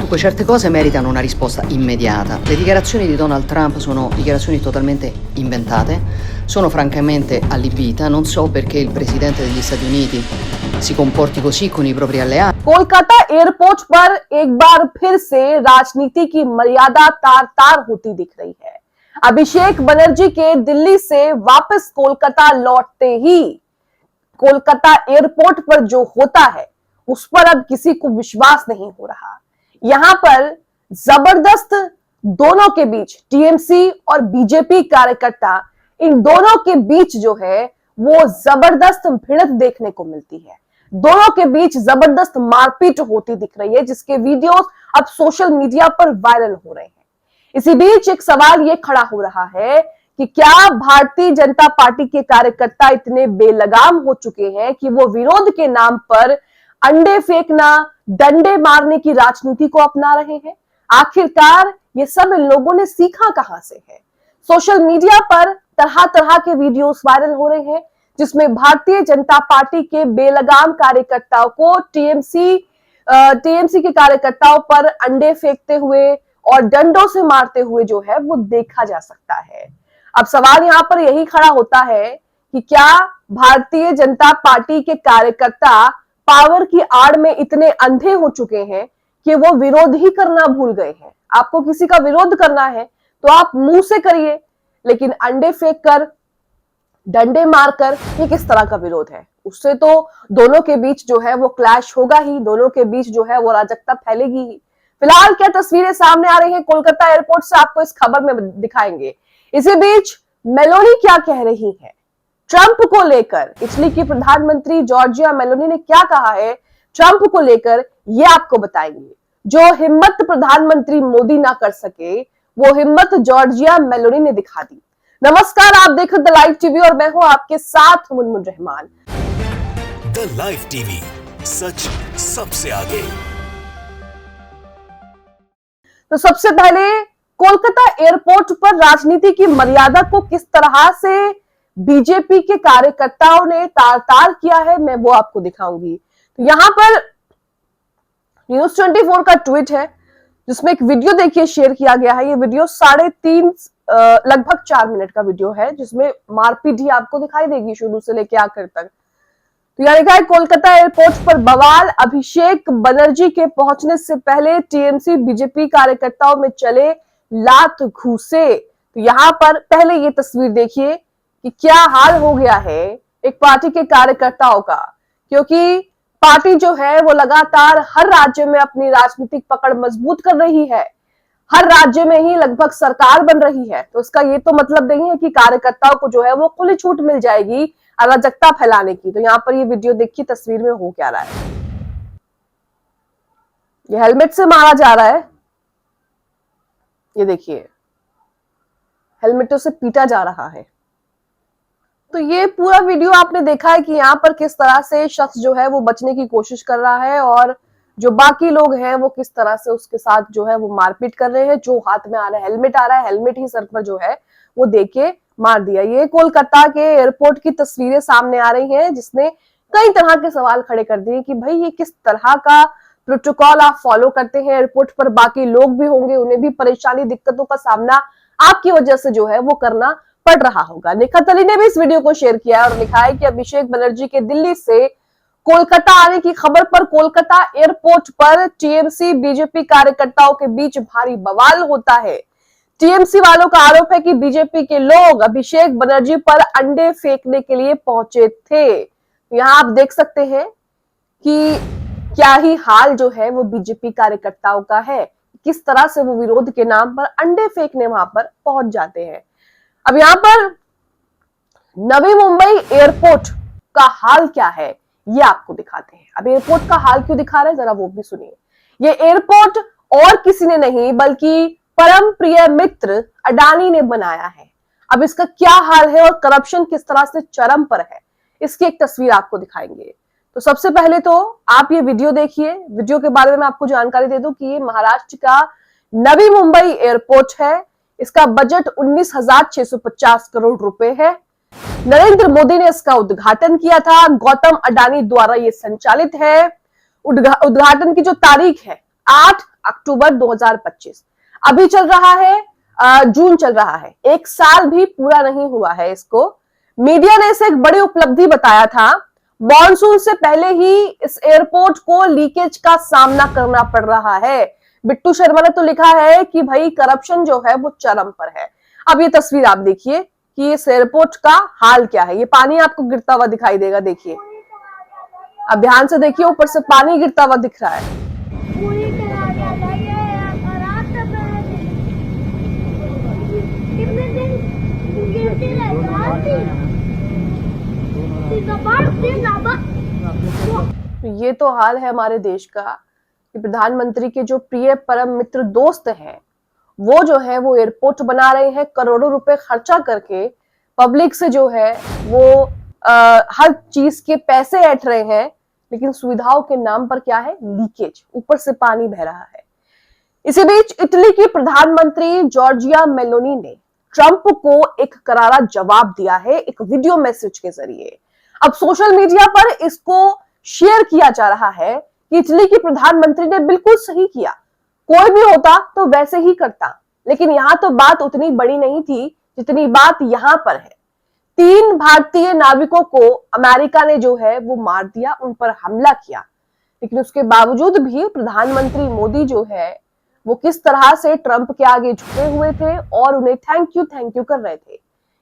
Dunque, certe cose meritano una risposta immediata. Le dichiarazioni di Donald Trump sono dichiarazioni totalmente inventate, sono francamente allibita, non so perché il presidente degli Stati Uniti si comporti così con i propri alleati. Kolkata airport पर एक बार फिर से राजनीति की मर्यादा तार तार होती दिख रही है। अभिषेक बनर्जी के दिल्ली से वापस कोलकाता लौटते ही कोलकाता एयरपोर्ट पर जो होता है उस पर अब किसी को विश्वास नहीं हो रहा। यहां पर जबरदस्त दोनों के बीच टीएमसी और बीजेपी कार्यकर्ता, इन दोनों के बीच जो है वो जबरदस्त भिड़ंत देखने को मिलती है। दोनों के बीच जबरदस्त मारपीट होती दिख रही है, जिसके वीडियोस अब सोशल मीडिया पर वायरल हो रहे हैं। इसी बीच एक सवाल ये खड़ा हो रहा है कि क्या भारतीय जनता पार्टी के कार्यकर्ता इतने बेलगाम हो चुके हैं कि वो विरोध के नाम पर अंडे फेंकना, डंडे मारने की राजनीति को अपना रहे हैं? आखिरकार ये सब इन लोगों ने सीखा कहां से है? सोशल मीडिया पर तरह तरह के वीडियोस वायरल हो रहे हैं, जिसमें भारतीय जनता पार्टी के बेलगाम कार्यकर्ताओं को टीएमसी के कार्यकर्ताओं पर अंडे फेंकते हुए और डंडों से मारते हुए जो है वो देखा जा सकता है। अब सवाल यहां पर यही खड़ा होता है कि क्या भारतीय जनता पार्टी के कार्यकर्ता पावर की आड़ में इतने अंधे हो चुके हैं कि वो विरोध ही करना भूल गए हैं? आपको किसी का विरोध करना है तो आप मुंह से करिए, लेकिन अंडे फेंक कर, डंडे मारकर, ये किस तरह का विरोध है? उससे तो दोनों के बीच जो है वो क्लैश होगा ही, दोनों के बीच जो है वो अराजकता फैलेगी ही। फिलहाल क्या तस्वीरें सामने आ रही हैं कोलकाता एयरपोर्ट से, आपको इस खबर में दिखाएंगे। इसी बीच मेलोनी क्या कह रही है ट्रंप को लेकर? इटली की प्रधानमंत्री जॉर्जिया मेलोनी ने क्या कहा है ट्रंप को लेकर, ये आपको बताएंगे। जो हिम्मत प्रधानमंत्री मोदी ना कर सके, वो हिम्मत जॉर्जिया मेलोनी ने दिखा दी। नमस्कार, आप देख रहे द लाइव टीवी और मैं हूं आपके साथ Munmun Rahman. The live TV, सच सबसे आगे। तो सबसे पहले कोलकाता एयरपोर्ट पर राजनीति की मर्यादा को किस तरह से बीजेपी के कार्यकर्ताओं ने तार तार किया है, मैं वो आपको दिखाऊंगी। तो यहां पर न्यूज 24 का ट्वीट है, जिसमें एक वीडियो देखिए शेयर किया गया है। ये वीडियो 3.5 लगभग 4 मिनट का वीडियो है, जिसमें मारपीट ही आपको दिखाई देगी शुरू से लेकर आखिर तक। तो यहाँ लिखा है, कोलकाता एयरपोर्ट पर बवाल, अभिषेक बनर्जी के पहुंचने से पहले टीएमसी बीजेपी कार्यकर्ताओं में चले लात घूसे। तो यहाँ पर पहले ये तस्वीर देखिए कि क्या हाल हो गया है एक पार्टी के कार्यकर्ताओं का, क्योंकि पार्टी जो है वो लगातार हर राज्य में अपनी राजनीतिक पकड़ मजबूत कर रही है, हर राज्य में ही लगभग सरकार बन रही है। तो इसका ये तो मतलब नहीं है कि कार्यकर्ताओं को जो है वो खुली छूट मिल जाएगी अराजकता फैलाने की। तो यहाँ पर ये वीडियो देखिए तस्वीर में हो क्या रहा है। ये हेलमेट से मारा जा रहा है, ये देखिए हेलमेटों से पीटा जा रहा है। तो ये पूरा वीडियो आपने देखा है कि यहाँ पर किस तरह से शख्स जो है वो बचने की कोशिश कर रहा है और जो बाकी लोग हैं वो किस तरह से उसके साथ जो है वो मारपीट कर रहे हैं। जो हाथ में आ रहा है हेलमेट आ रहा है, हेलमेट ही सर पर जो है वो देके मार दिया। ये कोलकाता के एयरपोर्ट की तस्वीरें सामने आ रही हैं, जिसने कई तरह के सवाल खड़े कर दिए कि भाई ये किस तरह का प्रोटोकॉल आप फॉलो करते हैं एयरपोर्ट पर? बाकी लोग भी होंगे, उन्हें भी परेशानी दिक्कतों का सामना आपकी वजह से जो है वो करना पड़ रहा होगा। निखत अली ने भी इस वीडियो को शेयर किया और लिखा है कि अभिषेक बनर्जी के दिल्ली से कोलकाता आने की खबर पर कोलकाता एयरपोर्ट पर टीएमसी बीजेपी कार्यकर्ताओं के बीच भारी बवाल होता है। टीएमसी वालों का आरोप है कि बीजेपी के लोग अभिषेक बनर्जी पर अंडे फेंकने के लिए पहुंचे थे। यहाँ आप देख सकते हैं कि क्या ही हाल जो है वो बीजेपी कार्यकर्ताओं का है, किस तरह से वो विरोध के नाम पर अंडे फेंकने वहां पर पहुंच जाते हैं। अब यहाँ पर नवी मुंबई एयरपोर्ट का हाल क्या है ये आपको दिखाते हैं। अब एयरपोर्ट का हाल क्यों दिखा रहे हैं जरा वो भी सुनिए। ये एयरपोर्ट और किसी ने नहीं बल्कि परम प्रिय मित्र अडानी ने बनाया है। अब इसका क्या हाल है और करप्शन किस तरह से चरम पर है, इसकी एक तस्वीर आपको दिखाएंगे। तो सबसे पहले तो आप ये वीडियो देखिए। वीडियो के बारे में आपको जानकारी दे दूं कि ये महाराष्ट्र का नवी मुंबई एयरपोर्ट है। इसका बजट 19,650 करोड़ रुपए है। नरेंद्र मोदी ने इसका उद्घाटन किया था, गौतम अडानी द्वारा ये संचालित है। उद्घाटन की जो तारीख है 8 अक्टूबर 2025। अभी चल रहा है जून चल रहा है, 1 साल भी पूरा नहीं हुआ है इसको। मीडिया ने इसे एक बड़ी उपलब्धि बताया था। मॉनसून से पहले ही इस एयरपोर्ट को लीकेज का सामना करना पड़ रहा है। बिट्टू शर्मा ने तो लिखा है कि भाई करप्शन जो है वो चरम पर है। अब ये तस्वीर आप देखिए कि इस एयरपोर्ट का हाल क्या है। ये पानी आपको गिरता हुआ दिखाई देगा, देखिए, अब ध्यान से देखिए, ऊपर से पानी गिरता हुआ दिख रहा है। ये तो हाल है हमारे देश का कि प्रधानमंत्री के जो प्रिय परम मित्र दोस्त हैं, वो जो है वो एयरपोर्ट बना रहे हैं करोड़ों रुपए खर्चा करके। पब्लिक से जो है वो हर चीज के पैसे ऐंठ रहे हैं, लेकिन सुविधाओं के नाम पर क्या है, लीकेज, ऊपर से पानी बह रहा है। इसी बीच इटली की प्रधानमंत्री जॉर्जिया मेलोनी ने ट्रंप को एक करारा जवाब दिया है एक वीडियो मैसेज के जरिए। अब सोशल मीडिया पर इसको शेयर किया जा रहा है कि इटली की प्रधानमंत्री ने बिल्कुल सही किया, कोई भी होता तो वैसे ही करता। लेकिन यहां तो बात उतनी बड़ी नहीं थी जितनी बात यहां पर है। 3 भारतीय नाविकों को अमेरिका ने जो है वो मार दिया, उन पर हमला किया, लेकिन उसके बावजूद भी प्रधानमंत्री मोदी जो है वो किस तरह से ट्रंप के आगे झुके हुए थे और उन्हें थैंक यू कर रहे थे।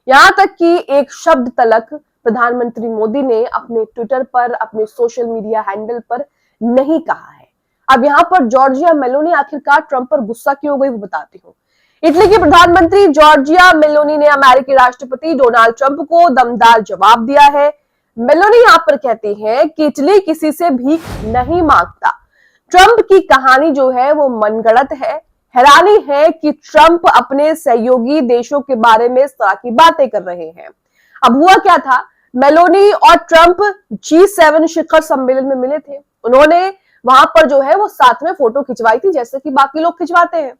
यहां तक कि एक शब्द तलक प्रधानमंत्री मोदी ने अपने ट्विटर पर, अपने सोशल मीडिया हैंडल पर नहीं कहा है। अब यहाँ पर जॉर्जिया मेलोनी आखिरकार ट्रंप पर गुस्सा क्यों हो गई वो बताती हूँ। इटली की प्रधानमंत्री जॉर्जिया मेलोनी ने अमेरिकी राष्ट्रपति डोनाल्ड ट्रंप को दमदार जवाब दिया है। मेलोनी यहाँ पर कहती हैं कि इटली किसी से भीख नहीं मांगता। ट्रंप की कहानी जो है वो मनगढ़ंत है। हैरानी है कि ट्रंप अपने सहयोगी देशों के बारे में इस तरह की बातें कर रहे हैं। अब हुआ क्या था, मेलोनी और ट्रंप G7 शिखर सम्मेलन में मिले थे। उन्होंने वहां पर जो है वो साथ में फोटो खिंचवाई थी, जैसे कि बाकी लोग खिंचवाते हैं।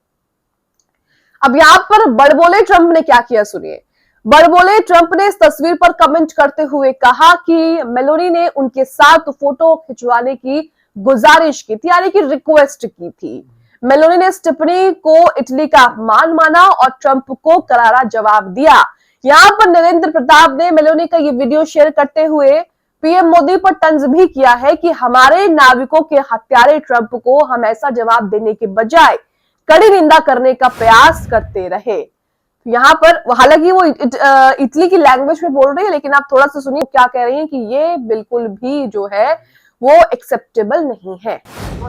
अब यहाँ पर बड़बोले ट्रंप ने क्या किया, सुनिए। बड़बोले ट्रंप ने इस तस्वीर पर कमेंट करते हुए कहा कि मेलोनी ने उनके साथ फोटो खिंचवाने की गुजारिश की थी, यानी कि रिक्वेस्ट की थी। मेलोनी ने इस टिप्पणी को इटली का अपमान माना और ट्रंप को करारा जवाब दिया। यहाँ पर नरेंद्र प्रताप ने मेलोनी का ये वीडियो शेयर करते हुए पीएम मोदी पर तंज भी किया है कि हमारे नाविकों के हत्यारे ट्रंप को हम ऐसा जवाब देने के बजाय कड़ी निंदा करने का प्रयास करते रहे। यहाँ पर हालांकि वो इटली की लैंग्वेज में बोल रही है, लेकिन आप थोड़ा सा सुनिए क्या कह रही हैं कि ये बिल्कुल भी जो है वो acceptable नहीं है।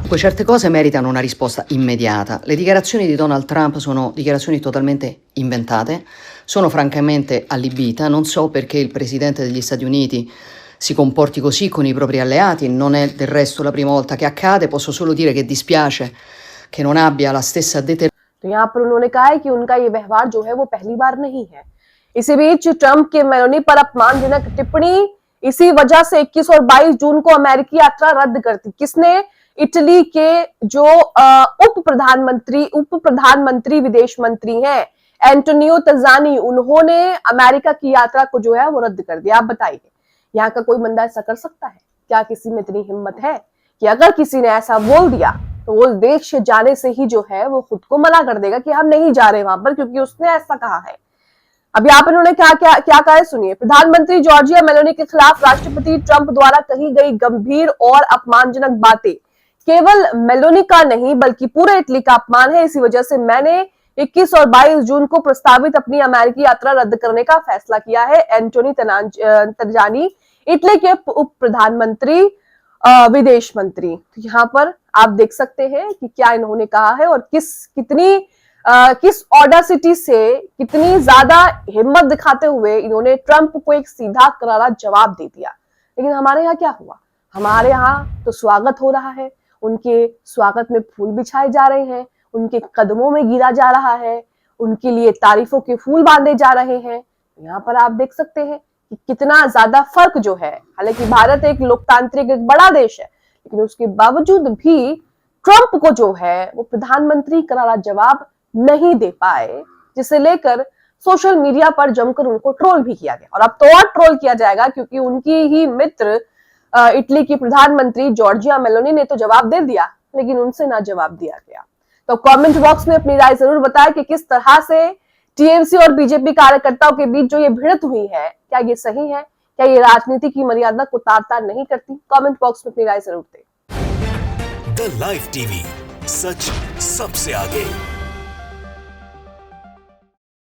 Poi certe cose meritano una risposta immediata. Le dichiarazioni di Donald Trump sono dichiarazioni totalmente inventate, sono francamente allibita, non so perché il presidente degli Stati Uniti si comporti così con i propri alleati, non è del resto la prima volta che accade, posso solo dire che dispiace che non abbia la stessa determinazione. तो यहाँ पर उन्होंने कहा है कि उनका ये व्यवहार जो है वो पहली बार नहीं है। इसी बीच ट्रंप के मेलोनी पर अपमानजनक टिप्पणी, इसी वजह से 21 और 22 जून को अमेरिकी यात्रा रद्द कर दी। किसने? इटली के जो उप प्रधानमंत्री विदेश मंत्री हैं एंटोनियो तजानी, उन्होंने अमेरिका की यात्रा को जो है वो रद्द कर दिया। आप बताइए, यहाँ का कोई बंदा ऐसा कर सकता है क्या? किसी में इतनी हिम्मत है कि अगर किसी ने ऐसा बोल दिया तो वो देश से जाने से ही जो है वो खुद को मना कर देगा कि हम नहीं जा रहे वहां पर, क्योंकि उसने ऐसा कहा है। अब यहाँ पर उन्होंने क्या कहा है, सुनिए। प्रधानमंत्री जॉर्जिया मेलोनी के खिलाफ राष्ट्रपति ट्रंप द्वारा कही गई गंभीर और अपमानजनक बातें केवल मेलोनी का नहीं बल्कि पूरे इटली का अपमान है। इसी वजह से मैंने 21 और 22 जून को प्रस्तावित अपनी अमेरिकी यात्रा रद्द करने का फैसला किया है। एंटोनी तजानी, इटली के उप प्रधानमंत्री विदेश मंत्री। तो यहाँ पर आप देख सकते हैं कि क्या इन्होंने कहा है और किस ऑडासिटी से, कितनी ज्यादा हिम्मत दिखाते हुए इन्होंने ट्रंप को एक सीधा करारा जवाब दे दिया। लेकिन हमारे यहाँ क्या हुआ? हमारे यहाँ तो स्वागत हो रहा है, उनके स्वागत में फूल बिछाए जा रहे हैं, उनके कदमों में गिरा जा रहा है, उनके लिए तारीफों के फूल बांधे जा रहे हैं। यहाँ पर आप देख सकते हैं कि कितना ज्यादा फर्क जो है। हालांकि भारत एक लोकतांत्रिक एक बड़ा देश है, लेकिन उसके बावजूद भी ट्रंप को जो है वो प्रधानमंत्री करारा जवाब नहीं दे पाए, जिसे लेकर सोशल मीडिया पर जमकर उनको ट्रोल भी किया गया। और अब तो और ट्रोल किया जाएगा, क्योंकि उनकी ही मित्र इटली की प्रधानमंत्री जॉर्जिया मेलोनी ने तो जवाब दे दिया, लेकिन उनसे ना जवाब दिया गया। तो कमेंट बॉक्स में अपनी राय जरूर बताएं कि किस तरह से टीएमसी और बीजेपी कार्यकर्ताओं के बीच जो ये भिड़ंत हुई है, क्या ये सही है, क्या ये राजनीति की मर्यादा को तार-तार नहीं करती? कमेंट बॉक्स में अपनी राय जरूर दें। द लाइव टीवी, सच सबसे आगे।